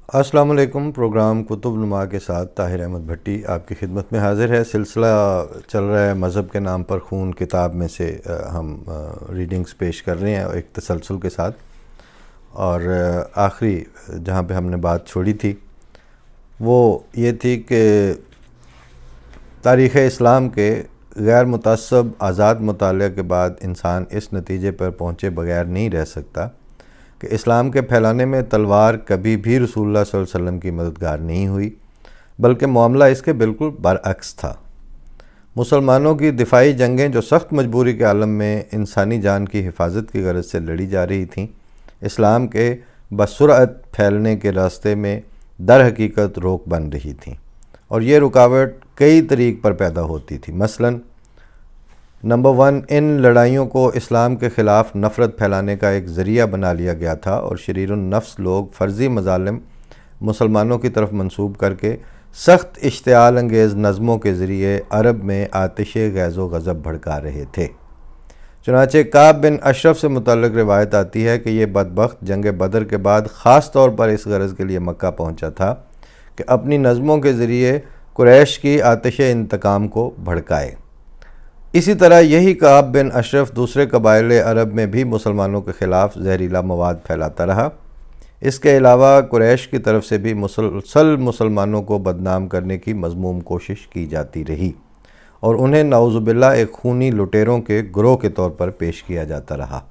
السلام علیکم۔ پروگرام کتب نما کے ساتھ طاہر احمد بھٹی آپ کی خدمت میں حاضر ہے۔ سلسلہ چل رہا ہے مذہب کے نام پر خون کتاب میں سے ہم ریڈنگز پیش کر رہے ہیں ایک تسلسل کے ساتھ، اور آخری جہاں پہ ہم نے بات چھوڑی تھی وہ یہ تھی کہ تاریخ اسلام کے غیر متعصب آزاد مطالعہ کے بعد انسان اس نتیجے پر پہنچے بغیر نہیں رہ سکتا کہ اسلام کے پھیلانے میں تلوار کبھی بھی رسول اللہ صلی اللہ علیہ وسلم کی مددگار نہیں ہوئی، بلکہ معاملہ اس کے بالکل برعکس تھا۔ مسلمانوں کی دفاعی جنگیں جو سخت مجبوری کے عالم میں انسانی جان کی حفاظت کی غرض سے لڑی جا رہی تھیں، اسلام کے بسرعت پھیلنے کے راستے میں در حقیقت روک بن رہی تھیں، اور یہ رکاوٹ کئی طریق پر پیدا ہوتی تھی۔ مثلاً نمبر 1، ان لڑائیوں کو اسلام کے خلاف نفرت پھیلانے کا ایک ذریعہ بنا لیا گیا تھا، اور شریر النفس لوگ فرضی مظالم مسلمانوں کی طرف منسوب کر کے سخت اشتعال انگیز نظموں کے ذریعے عرب میں آتش غیظ و غضب بھڑکا رہے تھے۔ چنانچہ کعب بن اشرف سے متعلق روایت آتی ہے کہ یہ بدبخت جنگ بدر کے بعد خاص طور پر اس غرض کے لیے مکہ پہنچا تھا کہ اپنی نظموں کے ذریعے قریش کی آتش انتقام کو بھڑکائے۔ اسی طرح یہی کعب بن اشرف دوسرے قبائل عرب میں بھی مسلمانوں کے خلاف زہریلا مواد پھیلاتا رہا۔ اس کے علاوہ قریش کی طرف سے بھی مسلسل مسلمانوں کو بدنام کرنے کی مذموم کوشش کی جاتی رہی، اور انہیں نعوذ باللہ ایک خونی لٹیروں کے گروہ کے طور پر پیش کیا جاتا رہا۔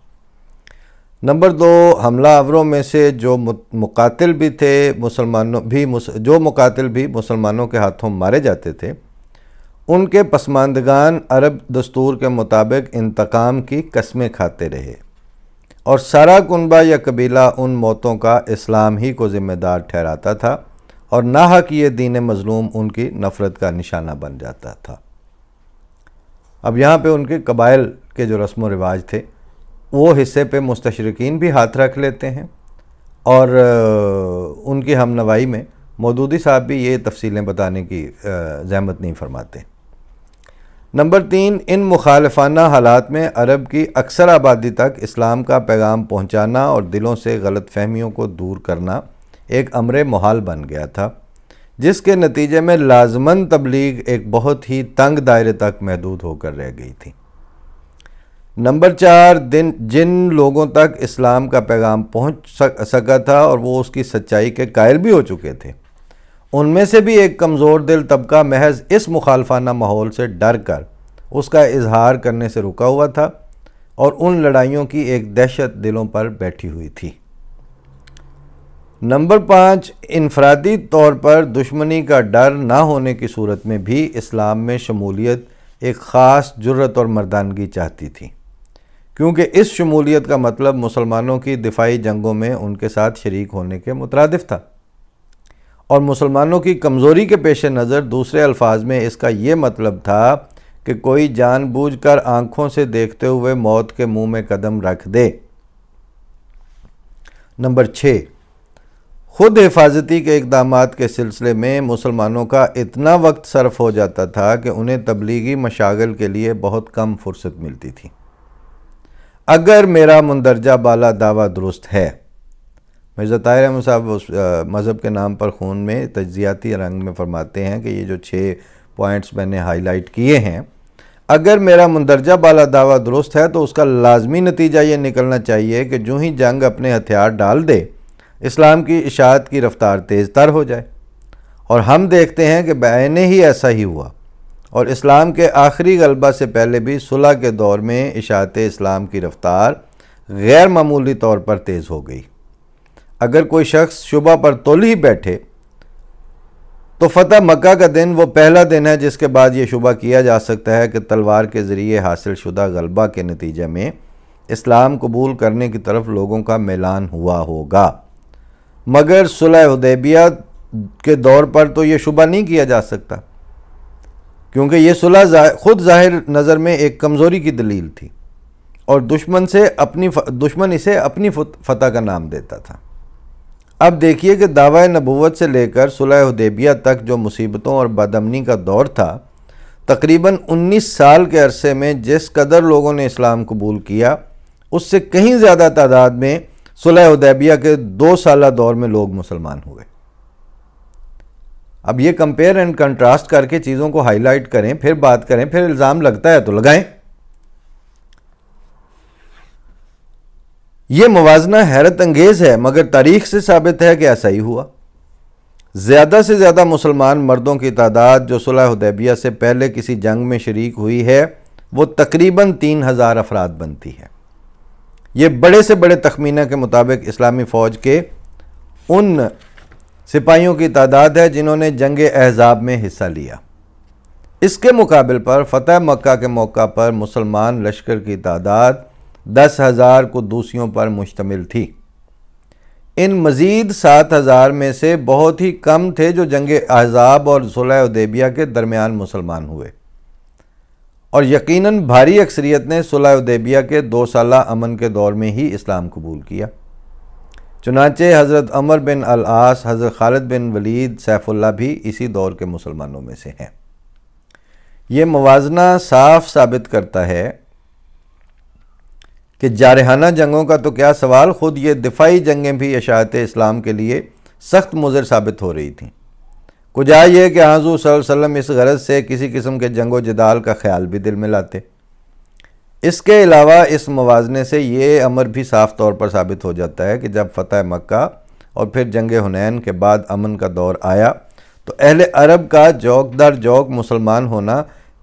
نمبر 2، حملہ آوروں میں سے جو مقاتل بھی مسلمانوں کے ہاتھوں مارے جاتے تھے، ان کے پسماندگان عرب دستور کے مطابق انتقام کی قسمیں کھاتے رہے، اور سارا کنبہ یا قبیلہ ان موتوں کا اسلام ہی کو ذمہ دار ٹھہراتا تھا، اور ناحق یہ دین مظلوم ان کی نفرت کا نشانہ بن جاتا تھا۔ اب یہاں پہ ان کے قبائل کے جو رسم و رواج تھے وہ حصے پہ مستشرقین بھی ہاتھ رکھ لیتے ہیں، اور ان کی ہمنوائی میں مودودی صاحب بھی یہ تفصیلیں بتانے کی زحمت نہیں فرماتے۔ نمبر 3، ان مخالفانہ حالات میں عرب کی اکثر آبادی تک اسلام کا پیغام پہنچانا اور دلوں سے غلط فہمیوں کو دور کرنا ایک امر محال بن گیا تھا، جس کے نتیجے میں لازماً تبلیغ ایک بہت ہی تنگ دائرے تک محدود ہو کر رہ گئی تھی۔ نمبر 4، جن لوگوں تک اسلام کا پیغام پہنچ سکا تھا اور وہ اس کی سچائی کے قائل بھی ہو چکے تھے، ان میں سے بھی ایک کمزور دل طبقہ محض اس مخالفانہ ماحول سے ڈر کر اس کا اظہار کرنے سے رکا ہوا تھا، اور ان لڑائیوں کی ایک دہشت دلوں پر بیٹھی ہوئی تھی۔ نمبر 5، انفرادی طور پر دشمنی کا ڈر نہ ہونے کی صورت میں بھی اسلام میں شمولیت ایک خاص جرأت اور مردانگی چاہتی تھی، کیونکہ اس شمولیت کا مطلب مسلمانوں کی دفاعی جنگوں میں ان کے ساتھ شریک ہونے کے مترادف تھا، اور مسلمانوں کی کمزوری کے پیش نظر دوسرے الفاظ میں اس کا یہ مطلب تھا کہ کوئی جان بوجھ کر آنکھوں سے دیکھتے ہوئے موت کے منہ میں قدم رکھ دے۔ نمبر 6، خود حفاظتی کے اقدامات کے سلسلے میں مسلمانوں کا اتنا وقت صرف ہو جاتا تھا کہ انہیں تبلیغی مشاغل کے لیے بہت کم فرصت ملتی تھی۔ اگر میرا مندرجہ بالا دعویٰ درست ہے، مرزا طاہر احمد صاحب مذہب کے نام پر خون میں تجزیاتی رنگ میں فرماتے ہیں کہ یہ جو 6 پوائنٹس میں نے ہائی لائٹ کیے ہیں، اگر میرا مندرجہ بالا دعویٰ درست ہے تو اس کا لازمی نتیجہ یہ نکلنا چاہیے کہ جو ہی جنگ اپنے ہتھیار ڈال دے، اسلام کی اشاعت کی رفتار تیز تر ہو جائے، اور ہم دیکھتے ہیں کہ بعینہ ہی ایسا ہی ہوا، اور اسلام کے آخری غلبہ سے پہلے بھی صلح کے دور میں اشاعت اسلام کی رفتار غیر معمولی طور پر تیز ہو گئی۔ اگر کوئی شخص شبہ پر تول ہی بیٹھے تو فتح مکہ کا دن وہ پہلا دن ہے جس کے بعد یہ شبہ کیا جا سکتا ہے کہ تلوار کے ذریعے حاصل شدہ غلبہ کے نتیجے میں اسلام قبول کرنے کی طرف لوگوں کا میلان ہوا ہوگا، مگر صلح حدیبیہ کے دور پر تو یہ شبہ نہیں کیا جا سکتا، کیونکہ یہ صلح خود ظاہر نظر میں ایک کمزوری کی دلیل تھی، اور دشمن اسے اپنی فتح کا نام دیتا تھا۔ اب دیکھیے کہ دعوی نبوت سے لے کر صلح حدیبیہ تک جو مصیبتوں اور بدامنی کا دور تھا، تقریباً 19 سال کے عرصے میں جس قدر لوگوں نے اسلام قبول کیا، اس سے کہیں زیادہ تعداد میں صلح حدیبیہ کے 2 سالہ دور میں لوگ مسلمان ہوئے۔ اب یہ کمپیئر اینڈ کنٹراسٹ کر کے چیزوں کو ہائی لائٹ کریں، پھر بات کریں، پھر الزام لگتا ہے تو لگائیں۔ یہ موازنہ حیرت انگیز ہے، مگر تاریخ سے ثابت ہے کہ ایسا ہی ہوا۔ زیادہ سے زیادہ مسلمان مردوں کی تعداد جو صلح حدیبیہ سے پہلے کسی جنگ میں شریک ہوئی ہے وہ تقریباً 3000 افراد بنتی ہے۔ یہ بڑے سے بڑے تخمینہ کے مطابق اسلامی فوج کے ان سپاہیوں کی تعداد ہے جنہوں نے جنگ احزاب میں حصہ لیا۔ اس کے مقابل پر فتح مکہ کے موقع پر مسلمان لشکر کی تعداد 10,000 قدوسیوں پر مشتمل تھی۔ ان مزید 7,000 میں سے بہت ہی کم تھے جو جنگ احزاب اور صلح حدیبیہ کے درمیان مسلمان ہوئے، اور یقیناً بھاری اکثریت نے صلح حدیبیہ کے 2 سالہ امن کے دور میں ہی اسلام قبول کیا۔ چنانچہ حضرت عمر بن العاص، حضرت خالد بن ولید، سیف اللہ بھی اسی دور کے مسلمانوں میں سے ہیں۔ یہ موازنہ صاف ثابت کرتا ہے کہ جارحانہ جنگوں کا تو کیا سوال، خود یہ دفاعی جنگیں بھی اشاعت اسلام کے لیے سخت مضر ثابت ہو رہی تھیں۔ کجا یہ کہ حضور صلی اللہ علیہ وسلم اس غرض سے کسی قسم کے جنگ و جدال کا خیال بھی دل میں لاتے۔ اس کے علاوہ اس موازنے سے یہ امر بھی صاف طور پر ثابت ہو جاتا ہے کہ جب فتح مکہ اور پھر جنگ حنین کے بعد امن کا دور آیا تو اہل عرب کا جوک در جوک مسلمان ہونا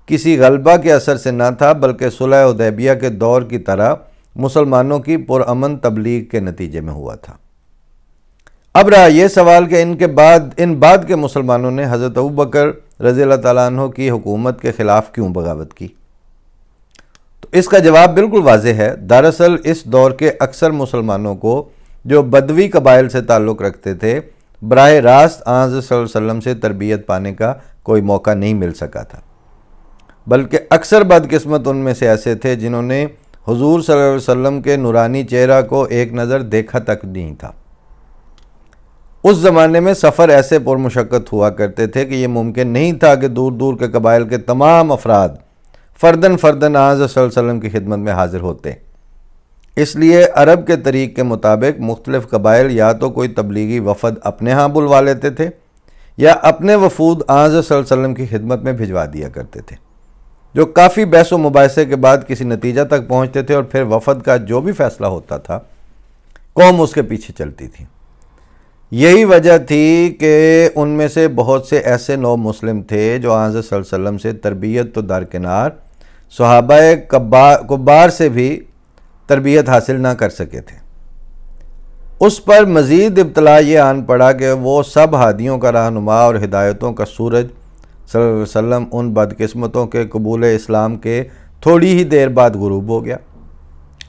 کسی غلبہ کے اثر سے نہ تھا، بلکہ صلح حدیبیہ کے دور کی طرح مسلمانوں کی پرامن تبلیغ کے نتیجے میں ہوا تھا۔ اب رہا یہ سوال کہ ان بعد کے مسلمانوں نے حضرت ابوبکر رضی اللہ تعالیٰ عنہ کی حکومت کے خلاف کیوں بغاوت کی؟ تو اس کا جواب بالکل واضح ہے۔ دراصل اس دور کے اکثر مسلمانوں کو جو بدوی قبائل سے تعلق رکھتے تھے، براہ راست حضرت صلی اللہ علیہ وسلم سے تربیت پانے کا کوئی موقع نہیں مل سکا تھا، بلکہ اکثر بدقسمت ان میں سے ایسے تھے جنہوں نے حضور صلی اللہ علیہ وسلم کے نورانی چہرہ کو ایک نظر دیکھا تک نہیں تھا۔ اس زمانے میں سفر ایسے پرمشقت ہوا کرتے تھے کہ یہ ممکن نہیں تھا کہ دور دور کے قبائل کے تمام افراد فردن فردن حضرت صلی اللہ علیہ وسلم کی خدمت میں حاضر ہوتے۔ اس لیے عرب کے طریق کے مطابق مختلف قبائل یا تو کوئی تبلیغی وفد اپنے ہاں بلوا لیتے تھے یا اپنے وفود حضرت صلی اللہ علیہ وسلم کی خدمت میں بھجوا دیا کرتے تھے، جو کافی بحث و مباحثے کے بعد کسی نتیجہ تک پہنچتے تھے، اور پھر وفد کا جو بھی فیصلہ ہوتا تھا قوم اس کے پیچھے چلتی تھی۔ یہی وجہ تھی کہ ان میں سے بہت سے ایسے نو مسلم تھے جو حضرت صلی اللہ علیہ وسلم سے تربیت تو درکنار صحابہ کبار سے بھی تربیت حاصل نہ کر سکے تھے۔ اس پر مزید ابتلا یہ آن پڑا کہ وہ سب ہادیوں کا رہنما اور ہدایتوں کا سورج صلی اللہ علیہ وسلم ان بدقسمتوں کے قبول اسلام کے تھوڑی ہی دیر بعد غروب ہو گیا،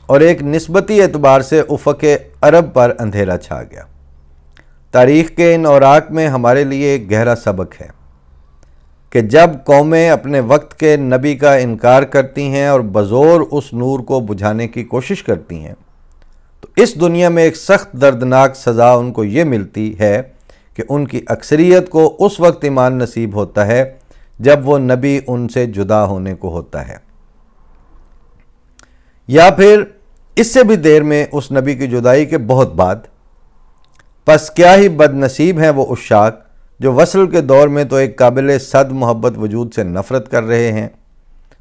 اور ایک نسبتی اعتبار سے افق عرب پر اندھیرا چھا گیا۔ تاریخ کے ان اوراق میں ہمارے لیے ایک گہرا سبق ہے کہ جب قومیں اپنے وقت کے نبی کا انکار کرتی ہیں اور بزور اس نور کو بجھانے کی کوشش کرتی ہیں تو اس دنیا میں ایک سخت دردناک سزا ان کو یہ ملتی ہے کہ ان کی اکثریت کو اس وقت ایمان نصیب ہوتا ہے جب وہ نبی ان سے جدا ہونے کو ہوتا ہے، یا پھر اس سے بھی دیر میں اس نبی کی جدائی کے بہت بعد۔ پس کیا ہی بد نصیب ہیں وہ عشاق جو وصل کے دور میں تو ایک قابل صد محبت وجود سے نفرت کر رہے ہیں،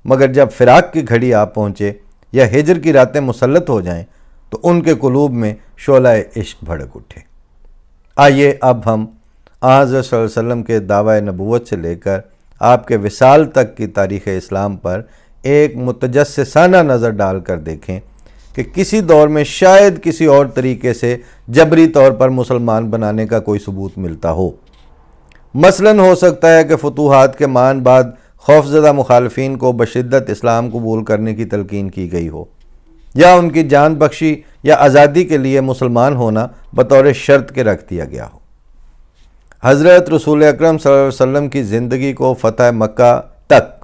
مگر جب فراق کی گھڑی آ پہنچے یا ہجر کی راتیں مسلط ہو جائیں تو ان کے قلوب میں شعلہ عشق بھڑک اٹھے۔ آئیے اب ہم حضرت صلی اللہ علیہ وسلم کے دعوی نبوت سے لے کر آپ کے وصال تک کی تاریخ اسلام پر ایک متجسسانہ نظر ڈال کر دیکھیں کہ کسی دور میں شاید کسی اور طریقے سے جبری طور پر مسلمان بنانے کا کوئی ثبوت ملتا ہو۔ مثلاً ہو سکتا ہے کہ فتوحات کے مان بعد خوفزدہ مخالفین کو بشدت اسلام قبول کرنے کی تلقین کی گئی ہو، یا ان کی جان بخشی یا آزادی کے لیے مسلمان ہونا بطور شرط کے رکھ دیا گیا ہو۔ حضرت رسول اکرم صلی اللہ علیہ وسلم کی زندگی کو فتح مکہ تک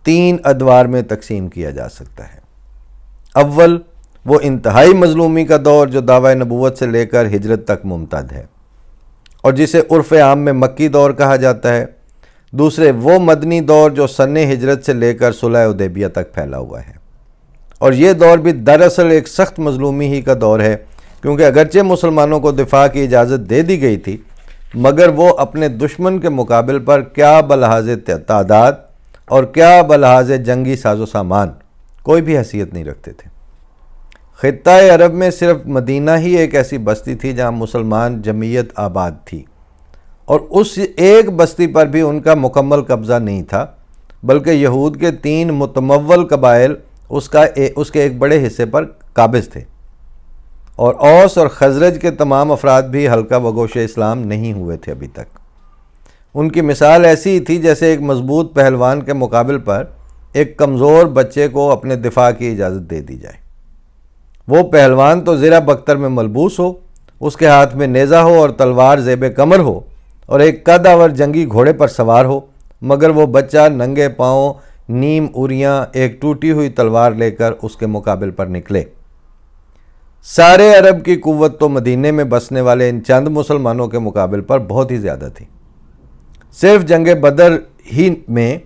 3 ادوار میں تقسیم کیا جا سکتا ہے۔ اول، وہ انتہائی مظلومی کا دور جو دعوی نبوت سے لے کر ہجرت تک ممتد ہے اور جسے عرف عام میں مکی دور کہا جاتا ہے۔ دوسرے، وہ مدنی دور جو سن ہجرت سے لے کر صلح حدیبیہ تک پھیلا ہوا ہے، اور یہ دور بھی دراصل ایک سخت مظلومی ہی کا دور ہے، کیونکہ اگرچہ مسلمانوں کو دفاع کی اجازت دے دی گئی تھی مگر وہ اپنے دشمن کے مقابل پر کیا بلحاظ تعداد اور کیا بلحاظ جنگی ساز و سامان کوئی بھی حیثیت نہیں رکھتے تھے۔ خطہ عرب میں صرف مدینہ ہی ایک ایسی بستی تھی جہاں مسلمان جمعیت آباد تھی، اور اس ایک بستی پر بھی ان کا مکمل قبضہ نہیں تھا، بلکہ یہود کے 3 متمول قبائل اس کے ایک بڑے حصے پر قابض تھے، اور اوس اور خزرج کے تمام افراد بھی حلقہ وگوش اسلام نہیں ہوئے تھے ابھی تک۔ ان کی مثال ایسی ہی تھی جیسے ایک مضبوط پہلوان کے مقابل پر ایک کمزور بچے کو اپنے دفاع کی اجازت دے دی جائے۔ وہ پہلوان تو زرہ بختر میں ملبوس ہو، اس کے ہاتھ میں نیزہ ہو اور تلوار زیب کمر ہو، اور ایک قد آور جنگی گھوڑے پر سوار ہو، مگر وہ بچہ ننگے پاؤں نیم اوریاں ایک ٹوٹی ہوئی تلوار لے کر اس کے مقابل پر نکلے۔ سارے عرب کی قوت تو مدینے میں بسنے والے ان چند مسلمانوں کے مقابل پر بہت ہی زیادہ تھی۔ صرف جنگ بدر ہی میں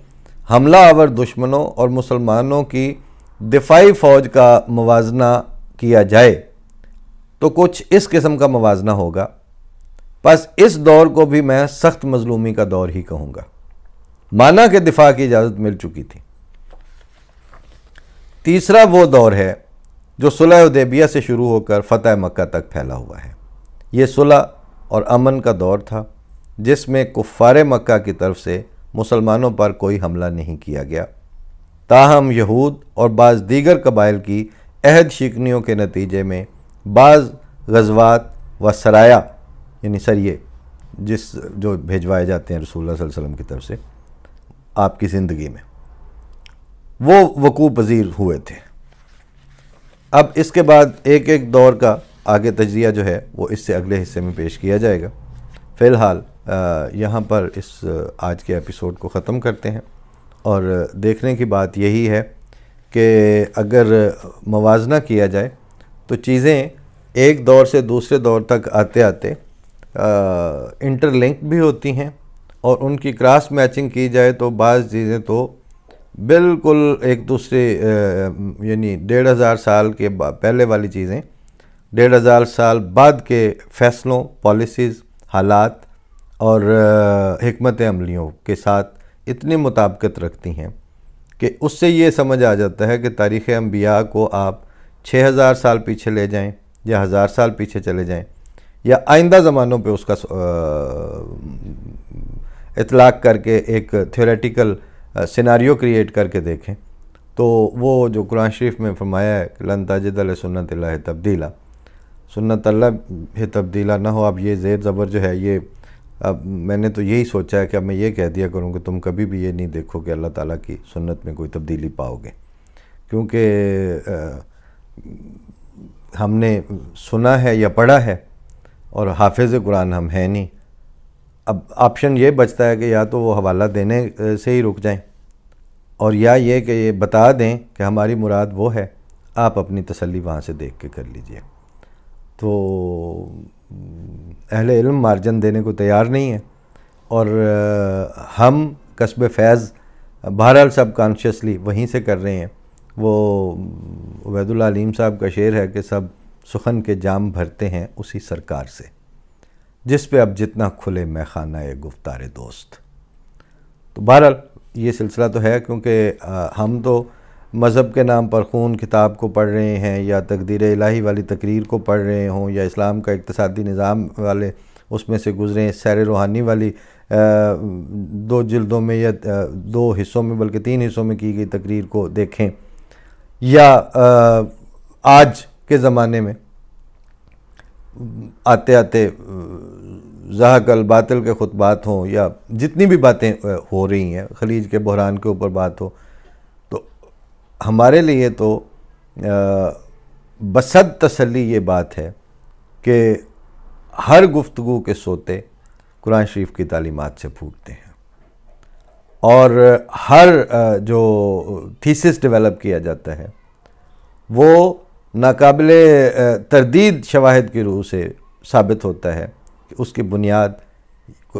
حملہ آور دشمنوں اور مسلمانوں کی دفاعی فوج کا موازنہ کیا جائے تو کچھ اس قسم کا موازنہ ہوگا۔ پس اس دور کو بھی میں سخت مظلومی کا دور ہی کہوں گا، مانا کہ دفاع کی اجازت مل چکی تھی۔ تیسرا وہ دور ہے جو صلح حدیبیہ سے شروع ہو کر فتح مکہ تک پھیلا ہوا ہے۔ یہ صلح اور امن کا دور تھا جس میں کفار مکہ کی طرف سے مسلمانوں پر کوئی حملہ نہیں کیا گیا، تاہم یہود اور بعض دیگر قبائل کی عہد شکنیوں کے نتیجے میں بعض غزوات و سرایا یعنی سریے جو بھیجوائے جاتے ہیں رسول اللہ صلی اللہ علیہ وسلم کی طرف سے آپ کی زندگی میں، وہ وقوع پذیر ہوئے تھے۔ اب اس کے بعد ایک ایک دور کا آگے تجزیہ جو ہے وہ اس سے اگلے حصے میں پیش کیا جائے گا۔ فی الحال یہاں پر اس آج کے ایپیسوڈ کو ختم کرتے ہیں، اور دیکھنے کی بات یہی ہے کہ اگر موازنہ کیا جائے تو چیزیں ایک دور سے دوسرے دور تک آتے آتے انٹر لنک بھی ہوتی ہیں، اور ان کی کراس میچنگ کی جائے تو بعض چیزیں تو بالکل ایک دوسرے یعنی 1500 سال کے پہلے والی چیزیں 1500 سال بعد کے فیصلوں، پالیسیز، حالات اور حکمت عملیوں کے ساتھ اتنی مطابقت رکھتی ہیں کہ اس سے یہ سمجھ آ جاتا ہے کہ تاریخ انبیاء کو آپ 6000 سال پیچھے لے جائیں یا 1000 سال پیچھے چلے جائیں یا آئندہ زمانوں پہ اس کا اطلاق کر کے ایک تھیوریٹیکل سیناریو کریٹ کر کے دیکھیں تو وہ جو قرآن شریف میں فرمایا ہے کہ لن تجد لسنت اللہ تبدیلا، سنت اللہ تبدیلہ نہ ہو۔ اب یہ زیر زبر جو ہے یہ اب میں نے تو یہی سوچا ہے کہ اب میں یہ کہہ دیا کروں کہ تم کبھی بھی یہ نہیں دیکھو کہ اللہ تعالیٰ کی سنت میں کوئی تبدیلی پاؤ گے، کیونکہ ہم نے سنا ہے یا پڑھا ہے اور حافظ قرآن ہم ہیں نہیں۔ اب آپشن یہ بچتا ہے کہ یا تو وہ حوالہ دینے سے ہی رک جائیں، اور یا یہ کہ یہ بتا دیں کہ ہماری مراد وہ ہے، آپ اپنی تسلی وہاں سے دیکھ کے کر لیجئے۔ تو اہل علم مارجن دینے کو تیار نہیں ہے، اور ہم کسب فیض بہرحال سب کانشیسلی وہیں سے کر رہے ہیں۔ وہ عبید اللہ علیم صاحب کا شعر ہے کہ سب سخن کے جام بھرتے ہیں اسی سرکار سے، جس پہ اب جتنا کھلے میں خانہ گفتار دوست۔ تو بہرحال یہ سلسلہ تو ہے، کیونکہ ہم تو مذہب کے نام پر خون کتاب کو پڑھ رہے ہیں یا تقدیر الہی والی تقریر کو پڑھ رہے ہوں یا اسلام کا اقتصادی نظام والے اس میں سے گزریں، سیر روحانی والی 2 جلدوں میں یا 2 حصوں میں بلکہ 3 حصوں میں کی گئی تقریر کو دیکھیں، یا آج کے زمانے میں آتے آتے زحق الباطل کے خطبات ہوں یا جتنی بھی باتیں ہو رہی ہیں، خلیج کے بحران کے اوپر بات ہو، تو ہمارے لیے تو بصد تسلی یہ بات ہے کہ ہر گفتگو کے سوتے قرآن شریف کی تعلیمات سے پھوٹتے ہیں، اور ہر جو تھیسس ڈیولپ کیا جاتا ہے وہ ناقابل تردید شواہد کی روح سے ثابت ہوتا ہے کہ اس کی بنیاد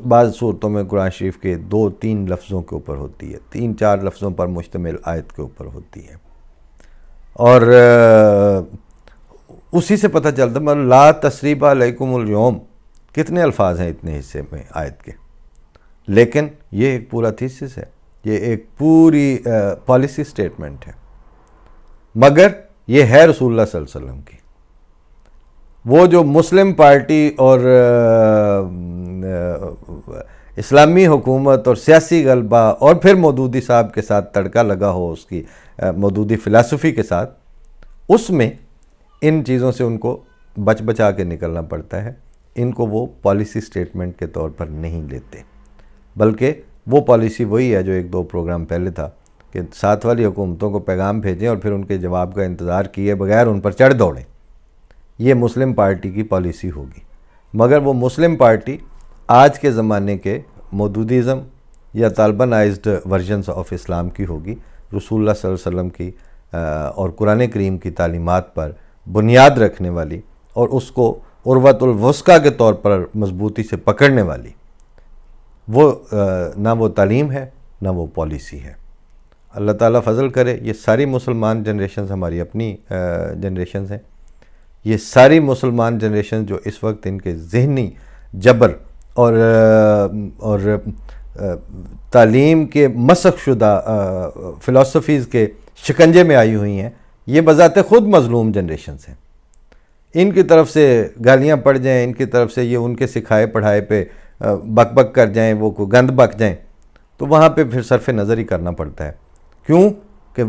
بعض صورتوں میں قرآن شریف کے 2-3 لفظوں کے اوپر ہوتی ہے، 3-4 لفظوں پر مشتمل آیت کے اوپر ہوتی ہے، اور اسی سے پتہ چلتا ہے لا تثریب علیکم اليوم کتنے الفاظ ہیں اتنے حصے میں آیت کے، لیکن یہ ایک پورا تھیسس ہے، یہ ایک پوری پالیسی سٹیٹمنٹ ہے، مگر یہ ہے رسول اللہ صلی اللہ علیہ وسلم کی۔ وہ جو مسلم پارٹی اور اسلامی حکومت اور سیاسی غلبہ اور پھر مودودی صاحب کے ساتھ تڑکا لگا ہو اس کی مودودی فلسفی کے ساتھ، اس میں ان چیزوں سے ان کو بچا کے نکلنا پڑتا ہے۔ ان کو وہ پالیسی سٹیٹمنٹ کے طور پر نہیں لیتے، بلکہ وہ پالیسی وہی ہے جو ایک دو پروگرام پہلے تھا کہ ساتھ والی حکومتوں کو پیغام بھیجیں اور پھر ان کے جواب کا انتظار کیے بغیر ان پر چڑھ دوڑیں۔ یہ مسلم پارٹی کی پالیسی ہوگی، مگر وہ مسلم پارٹی آج کے زمانے کے مودودیزم یا طالبانائزڈ ورژنز آف اسلام کی ہوگی، رسول اللہ صلی اللہ علیہ وسلم کی اور قرآن کریم کی تعلیمات پر بنیاد رکھنے والی اور اس کو عروۃ الوثقیٰ کے طور پر مضبوطی سے پکڑنے والی۔ وہ نہ وہ تعلیم ہے نہ وہ پالیسی ہے۔ اللہ تعالیٰ فضل کرے، یہ ساری مسلمان جنریشنز ہماری اپنی جنریشنز ہیں، یہ ساری مسلمان جنریشن جو اس وقت ان کے ذہنی جبر اور تعلیم کے مسخ شدہ فلسفیز کے شکنجے میں آئی ہوئی ہیں، یہ بذات خود مظلوم جنریشنز ہیں۔ ان کی طرف سے گالیاں پڑ جائیں، ان کی طرف سے یہ ان کے سکھائے پڑھائے پہ بک بک کر جائیں، وہ کو گند بک جائیں، تو وہاں پہ پھر صرف نظر ہی کرنا پڑتا ہے۔ کیوں کہ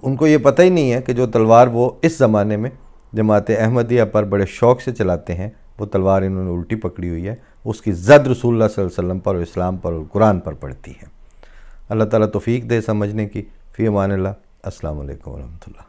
ان کو یہ پتہ ہی نہیں ہے کہ جو تلوار وہ اس زمانے میں جماعت احمدیہ پر بڑے شوق سے چلاتے ہیں، وہ تلوار انہوں نے الٹی پکڑی ہوئی ہے، اس کی زد رسول اللہ صلی اللہ علیہ وسلم پر اور اسلام پر اور قرآن پر پڑتی ہے۔ اللہ تعالیٰ توفیق دے سمجھنے کی۔ فی امان اللہ۔ السلام علیکم ورحمۃ اللہ۔